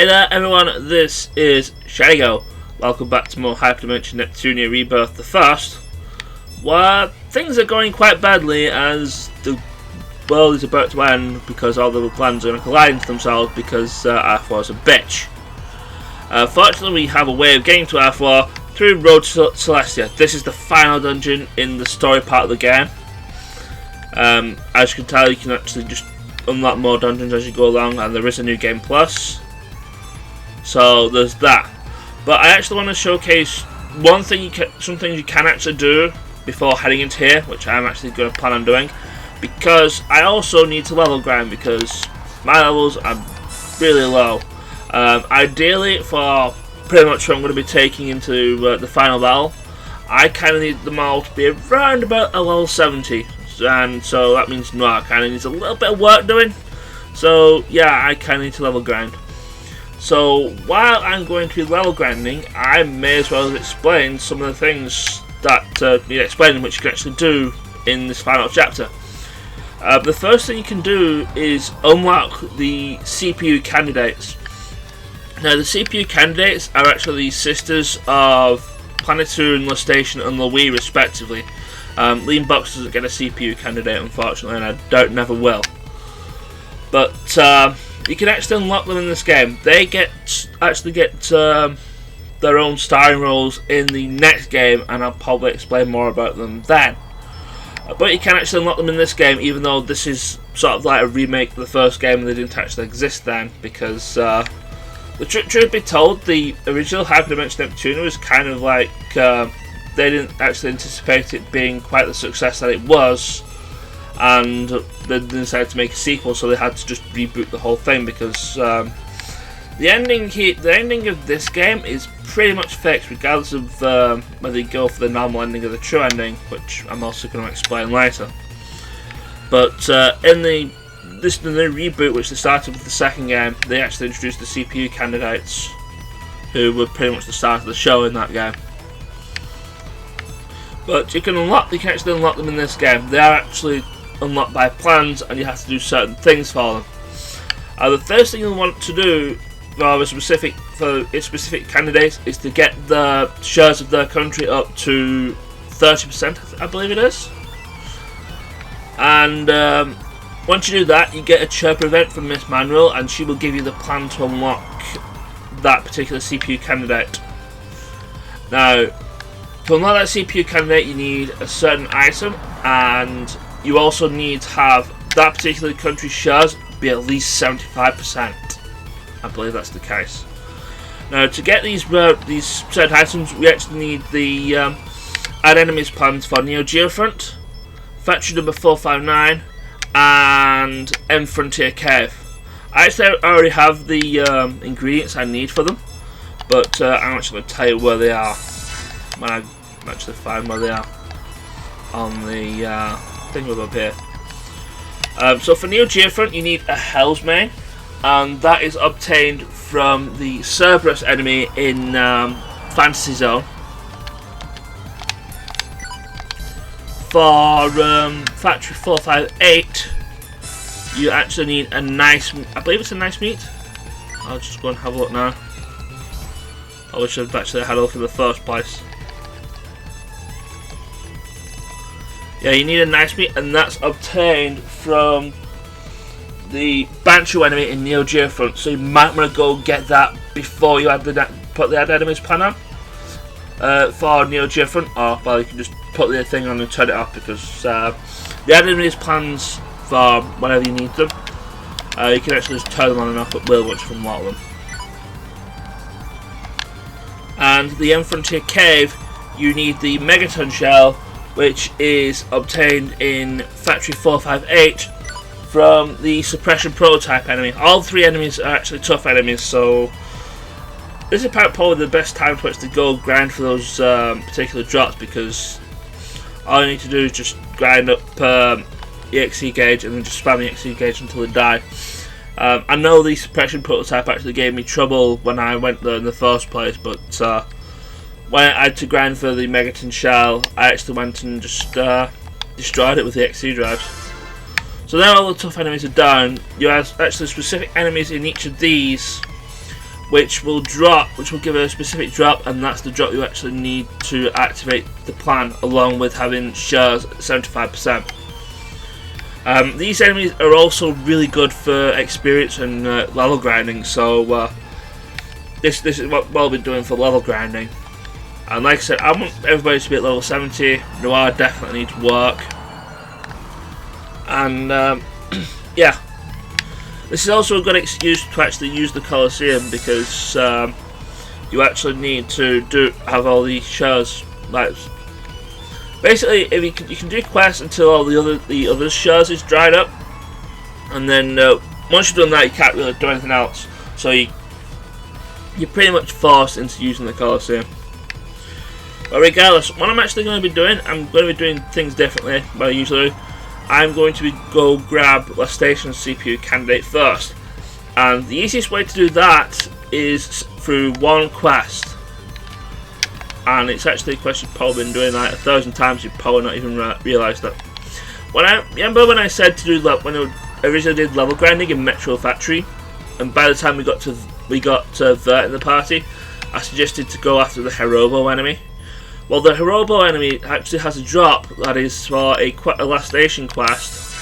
Hey there everyone, this is Shago. Welcome back to more Hyperdimension Neptunia Rebirth the First, where things are going quite badly as the world is about to end because all the planets are going to collide into themselves because R4 is a bitch. Fortunately we have a way of getting to R4 through Road to Celestia. This is the final dungeon in the story part of the game. As you can tell, you can actually just unlock more dungeons as you go along, and there is a new game plus. So there's that. But I actually want to showcase one thing some things you can actually do before heading into here, which I'm actually going to plan on doing, because I also need to level grind because my levels are really low. Ideally, for pretty much what I'm going to be taking into the final battle, I kind of need them all to be around about a level 70, and so that means Noir kind of needs a little bit of work doing. So yeah, I kind of need to level grind. So while I'm going to be level grinding, I may as well explain some of the things that need explaining, which you can actually do in this final chapter. The first thing you can do is unlock the CPU candidates. Now the CPU candidates are actually the sisters of Planetoon, Lustation and Louis respectively. Lean Box doesn't get a CPU candidate unfortunately, and I doubt never will. But you can actually unlock them in this game. They actually get their own starring roles in the next game, and I'll probably explain more about them then. But you can actually unlock them in this game, even though this is sort of like a remake of the first game and they didn't actually exist then, because the truth be told, the original Hyperdimension Neptunia was kind of like they didn't actually anticipate it being quite the success that it was, and they decided to make a sequel, so they had to just reboot the whole thing because the ending of this game is pretty much fixed, regardless of whether you go for the normal ending or the true ending, which I'm also going to explain later. But in the new reboot, which they started with the second game, they actually introduced the CPU candidates, who were pretty much the start of the show in that game. But you can actually unlock them in this game. They are actually unlocked by plans, and you have to do certain things for them. The first thing you want to do for specific candidates is to get the shares of their country up to 30%, I believe it is. And once you do that, you get a Chirper event from Miss Manuel, and she will give you the plan to unlock that particular CPU candidate. Now, to unlock that CPU candidate, you need a certain item, and you also need to have that particular country's shares be at least 75%. I believe that's the case. Now, to get these certain items, we actually need the add enemies plans for Neo Geofront, Factory number 459, and M Frontier Cave. I actually already have the ingredients I need for them, but I'm actually going to tell you where they are when I actually find where they are on the thing up here. So for Neo Geofront, you need a Hell's Mane, and that is obtained from the Cerberus enemy in Fantasy Zone. For Factory 458, you actually need a nice, I believe it's a nice meat. I'll just go and have a look now. I wish I'd actually had a look in the first place. Yeah, you need a nice meat, and that's obtained from the Banshee enemy in Neo Geofront, so you might want to go get that before you put the add enemies plan on for Neo Geofront, or well, you can just put the thing on and turn it off, because the add enemies plans for whenever you need them, you can actually just turn them on and off at will once you unlock them. And the M Frontier Cave, you need the Megaton Shell, which is obtained in Factory 458 from the Suppression Prototype enemy. All three enemies are actually tough enemies, so this is probably the best time to actually go grind for those particular drops, because all you need to do is just grind up EXE gauge and then just spam the EXE gauge until they die. I know the Suppression Prototype actually gave me trouble when I went there in the first place, but when I had to grind for the Megaton Shell, I actually went and just destroyed it with the EXE drives. So now all the tough enemies are down. You have actually specific enemies in each of these which will give a specific drop, and that's the drop you actually need to activate the plan, along with having shards at 75%. These enemies are also really good for experience and level grinding, so this is what I'll be doing for level grinding. And like I said, I want everybody to be at level 70. Noir definitely needs work. And yeah, this is also a good excuse to actually use the Colosseum, because you actually need to have all these shards. Like, basically, if you can do quests until all the other shards is dried up, and then once you've done that, you can't really do anything else. So you're pretty much forced into using the Colosseum. But regardless, what I'm actually going to be doing, I'm going to be doing things differently than I usually do. I'm going to go grab Last Station CPU candidate first, and the easiest way to do that is through one quest. And it's actually a quest you've probably been doing like 1,000 times. You've probably not even realised that. Remember when I said to do that when I originally did level grinding in Metro Factory, and by the time we got to Vert in the party, I suggested to go after the Herobo enemy. Well, the Herobo enemy actually has a drop that is for a Last Station quest,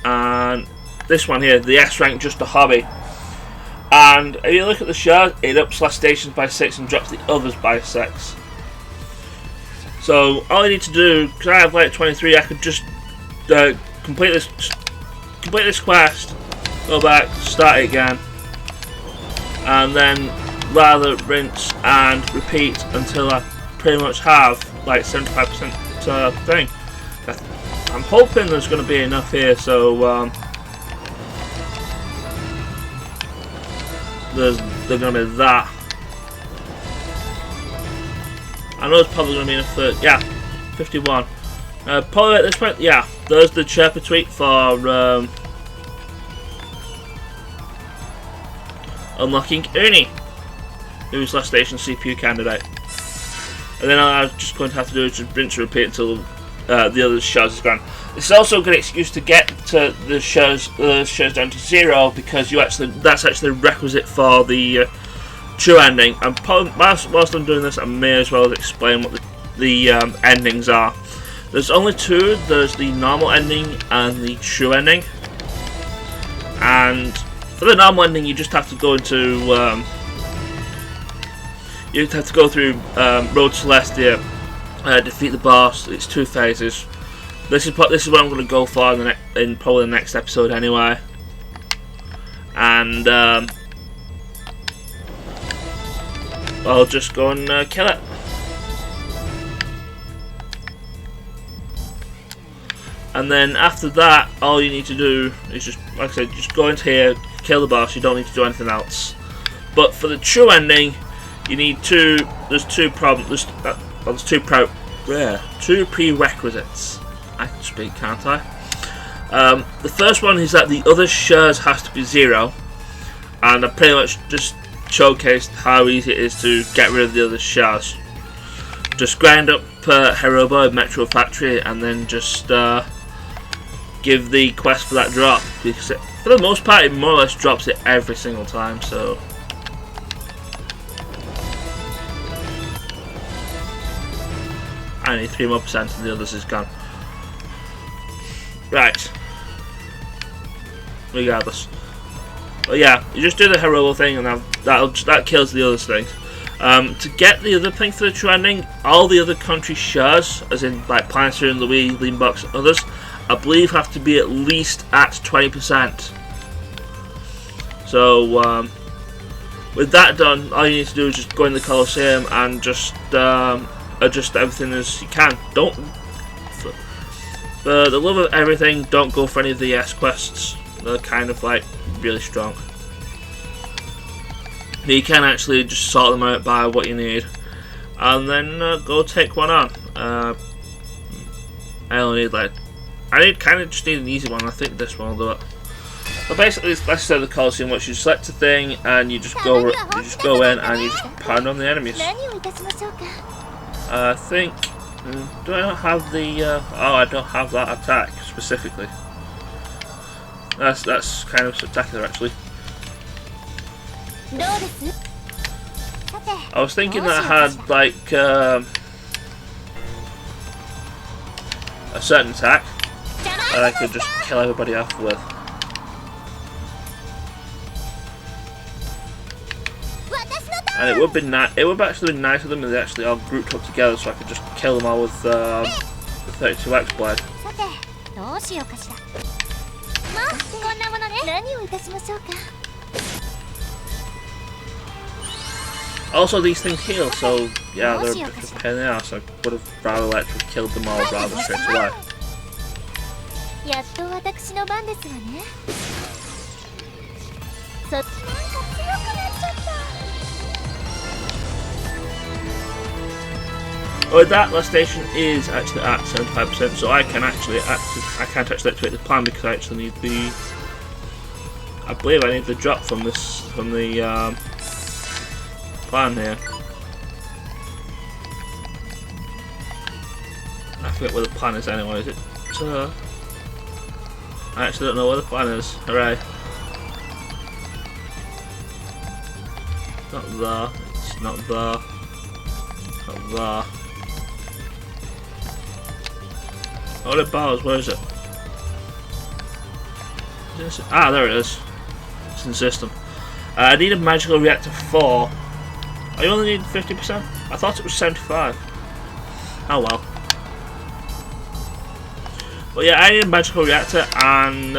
and this one here, the S rank, just a hobby. And if you look at the shard, it ups Last Stations by 6 and drops the others by 6. So all I need to do, because I have like 23, I could just complete this quest, go back, start it again, and then rather rinse and repeat until I pretty much have like 75% thing. I'm hoping there's going to be enough here, so there's going to be that. I know it's probably going to be enough for, yeah, 51. Probably at this point, yeah, there's the Chirper tweet for unlocking Uni, who's Last Station CPU candidate. And then I'm just going to have to do is just rinse and repeat until the other shards is gone. This is also a good excuse to get to the shards down to 0, because that's actually requisite for the true ending. And whilst I'm doing this, I may as well explain what the endings are. There's only two. There's the normal ending and the true ending. And for the normal ending, you just have to go into you have to go through Road Celestia, defeat the boss. It's 2 phases. This is what I'm going to go for in probably the next episode anyway. And I'll just go and kill it. And then after that, all you need to do is just, like I said, just go into here, kill the boss. You don't need to do anything else. But for the true ending, you need there's two prerequisites. I can speak, can't I? The first one is that the other shards has to be 0, and I pretty much just showcased how easy it is to get rid of the other shards. Just grind up Herobo in Metro Factory, and then just give the quest for that drop, because for the most part it more or less drops it every single time. So I need 3% more and the others is gone. Right. Regardless. But yeah, you just do the Herobo thing, and that kills the other things. To get the other thing for the true ending, all the other country shards, as in like Planetary and Louis, Leanbox, and others, I believe have to be at least at 20%. So with that done, all you need to do is just go in the Colosseum and just adjust everything as you can. Don't, for the love of everything, don't go for any of the S quests. They're kind of like really strong. You can actually just sort them out by what you need, and then go take one on. I only need like, kind of just need an easy one. I think this one will do it. But basically, let's say the Colosseum, which you select a thing and you just go in and you just pound on the enemies. I think. Do I not have the? Oh, I don't have that attack specifically. That's kind of spectacular, actually. I was thinking that I had like a certain attack that I could just kill everybody off with. And it would be it would actually be nice of them if they actually all grouped up together, so I could just kill them all with the 32X blade. Also, these things heal, so yeah, they're a bit of a pain in the ass. I would have rather liked to have killed them all rather straight away. Oh, that last station is actually at 75%, so I can't actually activate the plan because I actually need the. I believe I need the drop from the plan here. I forget where the plan is anyway. Is it? I actually don't know where the plan is. Hooray! Not there. It's not there. Not there. Oh, the bars, where is it? Ah, there it is. It's in the system. I need a magical reactor 4. I only need 50%? I thought it was 75. Oh well. But yeah, I need a magical reactor, and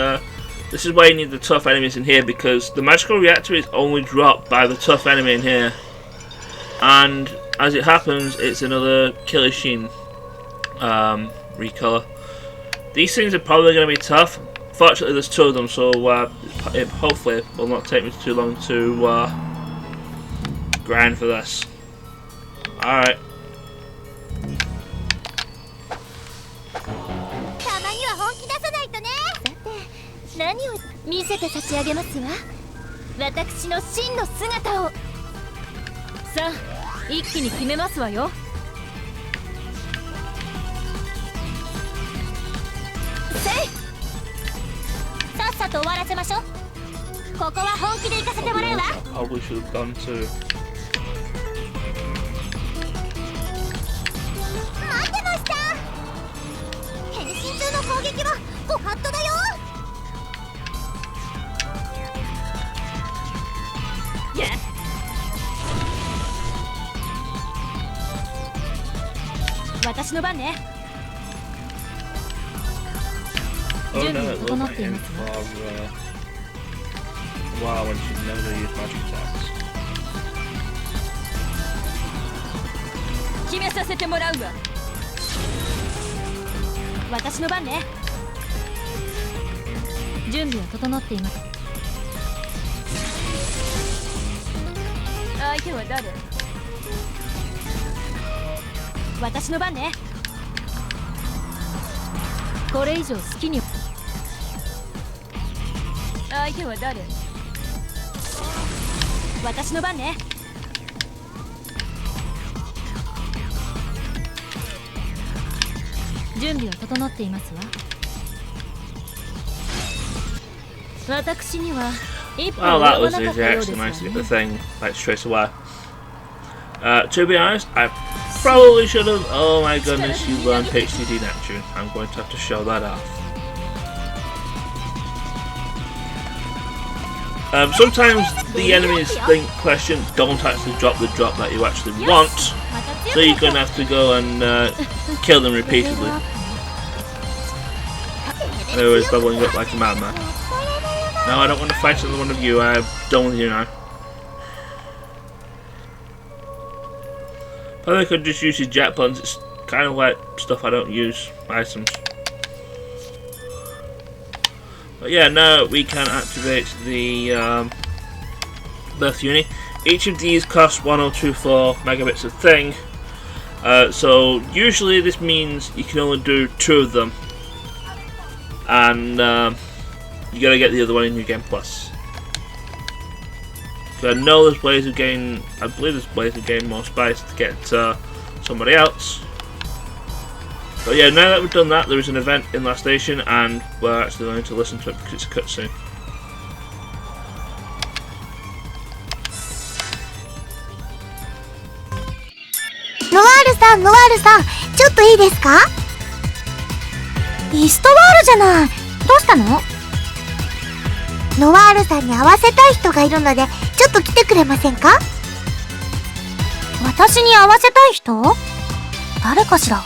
this is why you need the tough enemies in here, because the magical reactor is only dropped by the tough enemy in here. And as it happens, it's another Colosseum recolor. These things are probably going to be tough. Fortunately, there's 2 of them, so it hopefully will not take me too long to grind for this. Alright. I probably should have gone to. Oh no, it will not in for a while when she's never going to use magic attacks. Well, that was easy. Actually managed to get the thing like straight away. To be honest, I probably should have. Oh my goodness, you learned HDD Neptune. I'm going to have to show that off. Sometimes the enemies in question don't actually drop the drop that you actually want, so you're going to have to go and kill them repeatedly. Anyways, leveling up like a madman. No, I don't want to fight another one of you. I'm done with you now. Probably could just use your jet buttons. It's kind of like stuff I don't use. Items. But yeah, now we can activate the Birth1. Each of these costs 1024 megabits of thing. So usually this means you can only do 2 of them. And you gotta get the other one in your game plus. So I know there's ways of getting, I believe there's ways of getting more spice to get somebody else. But yeah, now that we've done that, there is an event in last station, and we're actually going to listen to it because it's a cutscene. さん、ノワールさん、ちょっといいですか？イストワールじゃない。どうしたの？ノワールさんに会わせたい人がいるので、ちょっと来てくれませんか？私に会わせたい人？誰かしら？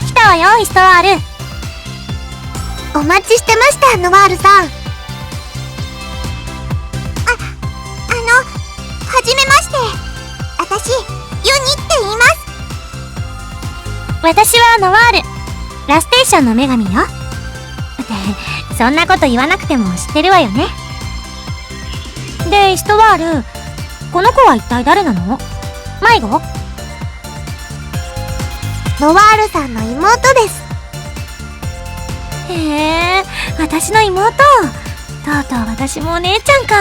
来たわよ、イストワール。お待ちしてました、ノワールさん。はじめまして。私、ユニって言います。私はノワール。ラステーションの女神よ。ってそんなこと言わなくても知ってるわよね。で、イストワール、この子は一体誰なの？迷子？ノワールさんの妹です。へえ、私の妹。とうとう私もお姉ちゃんか。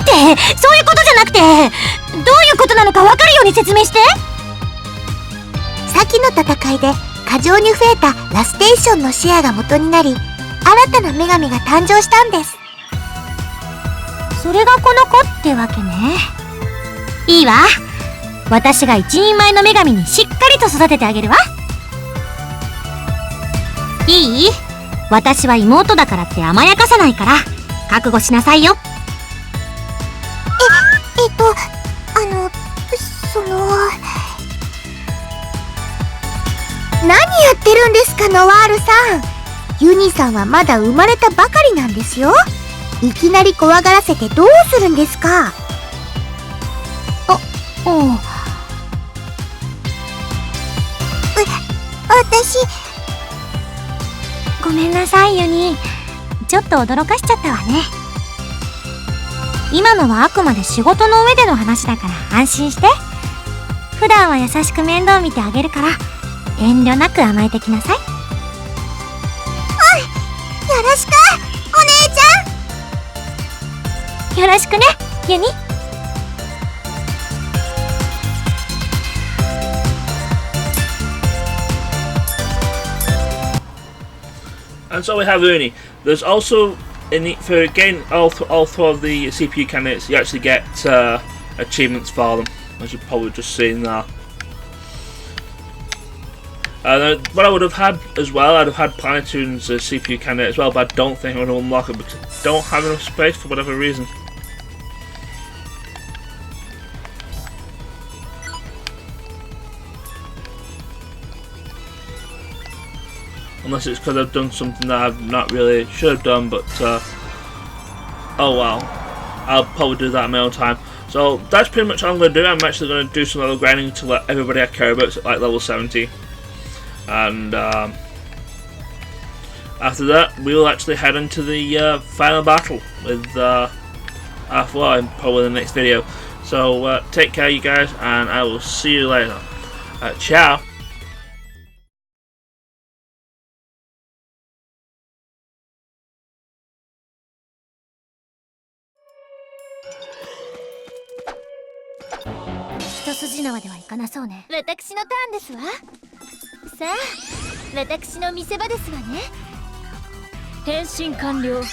ってそういうことじゃなくて、どういうことなのか分かるように説明して。先の戦いで過剰に増えたラステーションのシェアが元になり、新たな女神が誕生したんです。それがこの子ってわけね。いいわ。私が一人前の女神にしっかりと育ててあげるわ。いい？私は妹だからって甘やかさないから覚悟しなさいよ。何やってるんですか、ノワールさん。ユニさんはまだ生まれたばかりなんですよ。いきなり怖がらせてどうするんですか。私、ごめんなさい、ユニ。ちょっと驚かしちゃったわね。今のはあくまで仕事の上での話だから安心して。普段は優しく面倒見てあげるから遠慮なく甘えてきなさい。よろしく、お姉ちゃん。よろしくね、ユニ。And so we have Uni. There's also, for again, all four of the CPU candidates, you actually get achievements for them, as you've probably just seen there. What I would have had as well, I'd have had Planetoon's CPU candidate as well, but I don't think I'm going to unlock it because I don't have enough space for whatever reason. Unless it's because I've done something that I've not really should have done, but oh well, I'll probably do that in my own time. So that's pretty much all I'm going to do. I'm actually going to do some level grinding to let everybody I care about at like level 70, and after that we will actually head into the final battle with R4 in probably the next video. So take care, you guys, and I will see you later. Ciao. 一筋縄ではいかなそうね。私のターンですわ。さあ、私の見せ場ですわね。変身完了。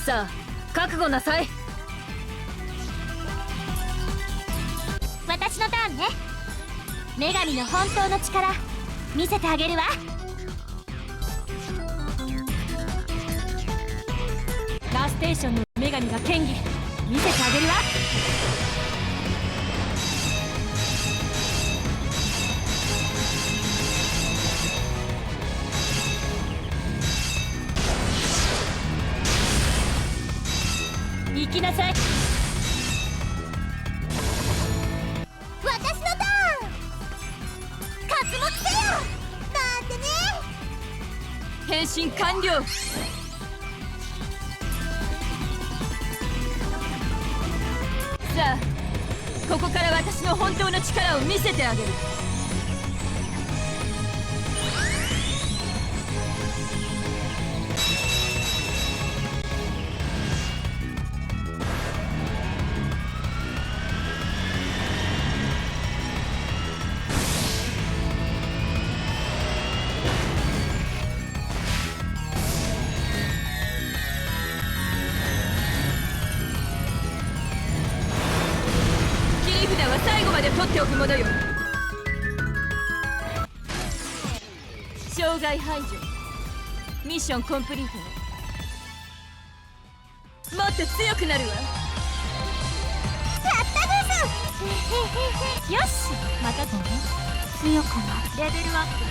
さあ、覚悟なさい。私のターンね。女神の本当の力見せてあげるわ。ラステーションの女神が剣技見せてあげるわ。行きなさい。私のターン。活目せよ。なんてね。変身完了。さあ、ここから私の本当の力を見せてあげる。っておくものよ。障害排除。ミッションコンプリート。もっと強くなるわ。やったですよし、またね。強くなる。レベルアップ。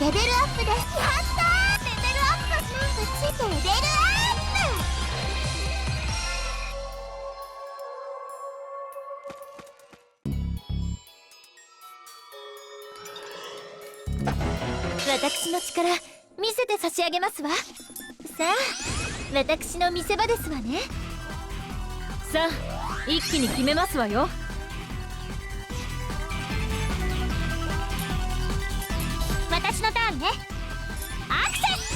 レベルアップです。やったー、レベルアップ。なんかついてレベルアップ。私の力見せて差し上げますわ。さあ、私の見せ場ですわね。さあ、一気に決めますわよ。私のターンね。アクセス。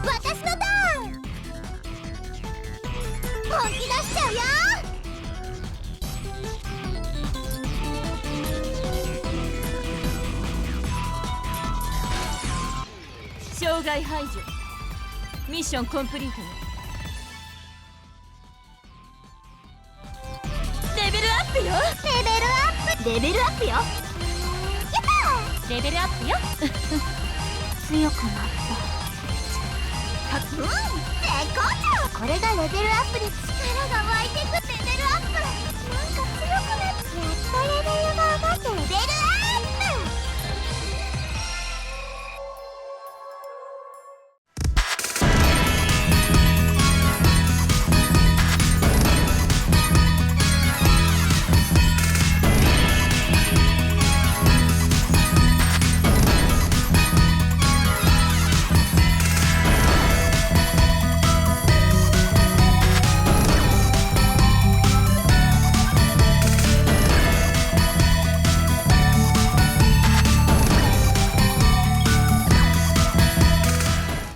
私のターン。本気出しちゃうよ。障害排除。ミッションコンプリート。レベルアップよ。レベルアップ。レベルアップよ。やったー。レベルアップよ。強くなった。絶好調。これがレベルアップで力が湧いてく。レベルアップ。なんか強くなっちゃった。レベルが